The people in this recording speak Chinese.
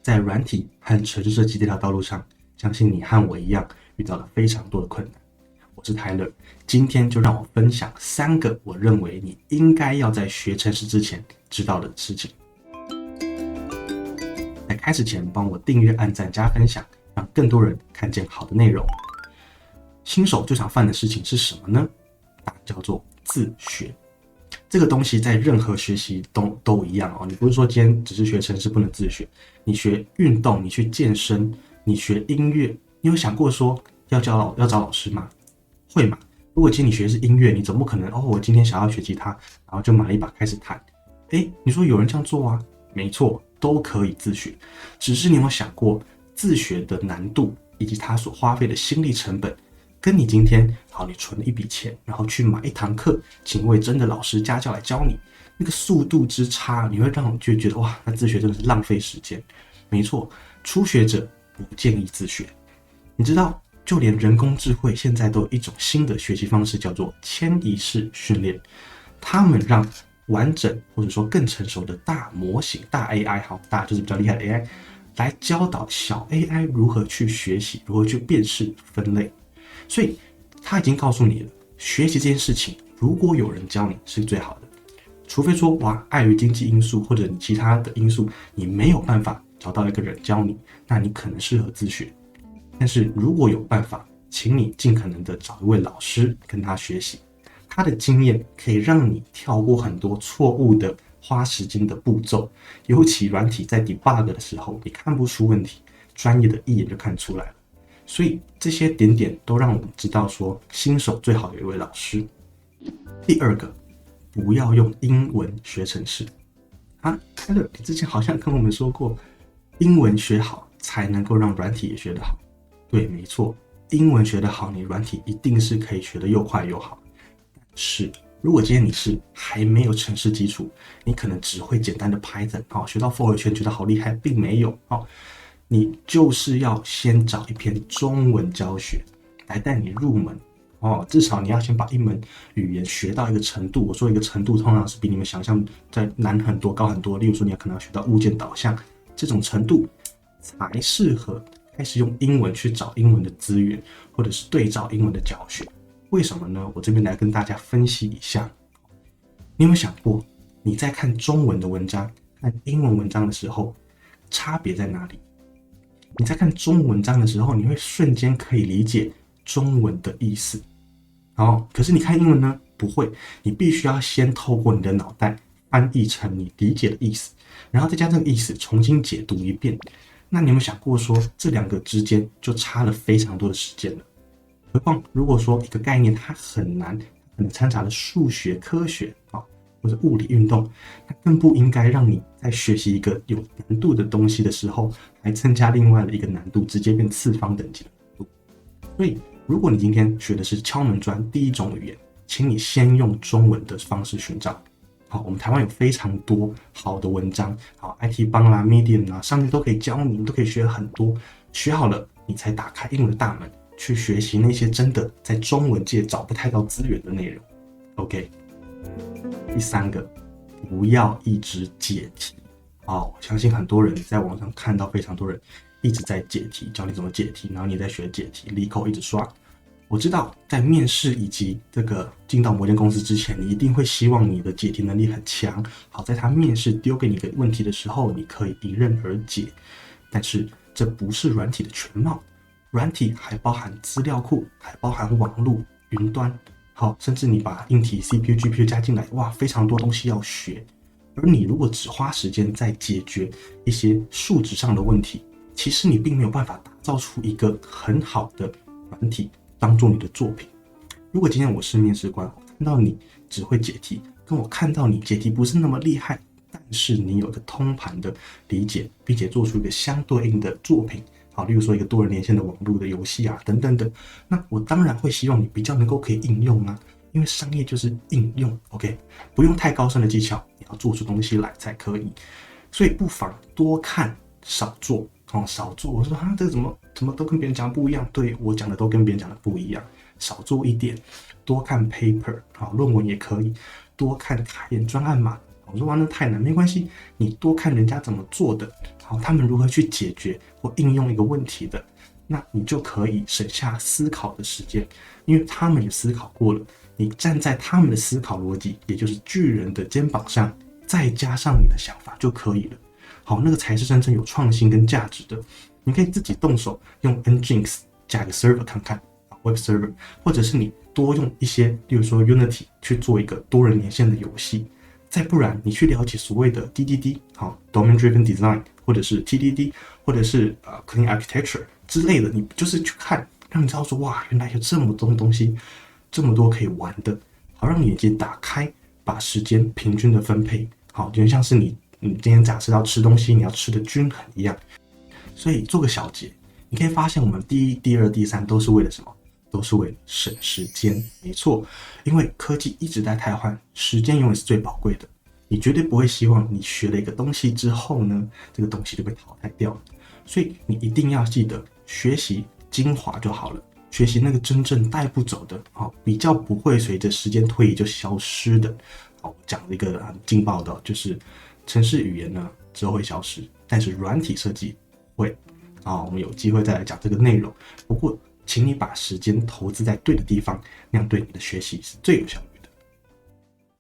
在软体和程式设计这条道路上，相信你和我一样遇到了非常多的困难。我是 Tyler， 今天就让我分享3个我认为你应该要在学程式之前知道的事情。在开始前，帮我订阅、按赞、加分享，让更多人看见好的内容。新手最常犯的事情是什么呢？答案叫做自学。这个东西在任何学习都一样哦。你不是说今天只是学程式不能自学，你学运动，你去健身，你学音乐，你有想过说要找老师吗？会吗？如果今天你学的是音乐，你总不可能我今天想要学吉他，然后就买了一把开始弹。你说有人这样做啊？没错，都可以自学。只是你有没有想过自学的难度以及它所花费的心力成本，跟你今天你存了一笔钱，然后去买一堂课，请位真的老师家教来教你，那个速度之差，你会让我觉得哇，那自学真的是浪费时间。没错，初学者不建议自学。你知道，就连人工智慧现在都有一种新的学习方式，叫做迁移式训练。他们让完整或者说更成熟的大模型、大 AI， 大就是比较厉害的 AI， 来教导小 AI 如何去学习，如何去辨识分类。所以他已经告诉你了，学习这件事情，如果有人教你是最好的。除非说碍于经济因素或者你其他的因素，你没有办法找到一个人教你，那你可能适合自学。但是如果有办法，请你尽可能的找一位老师跟他学习，他的经验可以让你跳过很多错误的花时间的步骤，尤其软体在 debug 的时候，你看不出问题，专业的一眼就看出来了。所以这些点点都让我们知道说，新手最好有一位老师。第二个，不要用英文学程式。Tyler， 你之前好像跟我们说过，英文学好才能够让软体也学得好。对，没错，英文学得好，你软体一定是可以学得又快又好。但是如果今天你是还没有程式基础，你可能只会简单的 Python， 学到 for 圈觉得好厉害，并没有。你就是要先找一篇中文教学来带你入门。至少你要先把一门语言学到一个程度。我说一个程度，通常是比你们想象再难很多、高很多。例如说，你可能要学到物件导向这种程度，才适合开始用英文去找英文的资源，或者是对照英文的教学。为什么呢？我这边来跟大家分析一下。你有没有想过，你在看中文的文章、看英文文章的时候，差别在哪里？你在看中文文章的时候，你会瞬间可以理解中文的意思。可是你看英文呢？不会，你必须要先透过你的脑袋翻译成你理解的意思，然后再将这个意思重新解读一遍。那你有没有想过说，这两个之间就差了非常多的时间了？何况如果说一个概念它很难，可能掺杂了数学、科学或者物理、运动，它更不应该让你在学习一个有难度的东西的时候，还增加另外的一个难度，直接变次方等级的难度。所以，如果你今天学的是敲门砖第一种语言，请你先用中文的方式寻找。我们台湾有非常多好的文章，IT 帮啦、Medium 啦，上面都可以教你，都可以学很多。学好了，你才打开英文的大门，去学习那些真的在中文界找不太到资源的内容。OK。第3个，不要一直解题。我相信很多人在网上看到非常多人一直在解题，教你怎么解题，然后你在学解题，离口一直刷。我知道在面试以及这个进到某间公司之前，你一定会希望你的解题能力很强，好在他面试丢给你个问题的时候，你可以迎刃而解。但是这不是软体的全貌，软体还包含资料库，还包含网络、云端，甚至你把硬体 CPU、GPU 加进来，非常多东西要学。而你如果只花时间在解决一些数值上的问题，其实你并没有办法打造出一个很好的软体当做你的作品。如果今天我是面试官，我看到你只会解题，跟我看到你解题不是那么厉害，但是你有一个通盘的理解，并且做出一个相对应的作品，例如说一个多人连线的网络的游戏等等等，那我当然会希望你比较能够可以应用因为商业就是应用 ，OK， 不用太高深的技巧，你要做出东西来才可以。所以不妨多看少做，少做。我说这个怎么都跟别人讲的不一样？对，我讲的都跟别人讲的不一样，少做一点，多看 paper，论文也可以，多看开源专案码，我说哇，那太难，没关系，你多看人家怎么做的，好，他们如何去解决或应用一个问题的，那你就可以省下思考的时间，因为他们也思考过了，你站在他们的思考逻辑，也就是巨人的肩膀上，再加上你的想法就可以了。好，那个才是真正有创新跟价值的。你可以自己动手用 Nginx 加个 server 看看 ，Web server， 或者是你多用一些，例如说 Unity 去做一个多人连线的游戏。再不然，你去了解所谓的 DDD， 好 ，Domain Driven Design， 或者是 TDD， 或者是Clean Architecture 之类的，你就是去看，让你知道说哇，原来有这么多东西，这么多可以玩的，好，让你眼界打开，把时间平均的分配，好，就像是你今天假设要吃东西，你要吃的均衡一样。所以做个小结，你可以发现我们第一、第二、第三都是为了什么？都是为了省时间。没错，因为科技一直在汰换，时间永远是最宝贵的。你绝对不会希望你学了一个东西之后呢，这个东西就被淘汰掉了。所以你一定要记得学习精华就好了，学习那个真正带不走的，比较不会随着时间推移就消失的。我讲了一个很劲爆的，就是程式语言呢之后会消失，但是软体设计会。我们有机会再来讲这个内容。不过，请你把时间投资在对的地方，那样对你的学习是最有效的。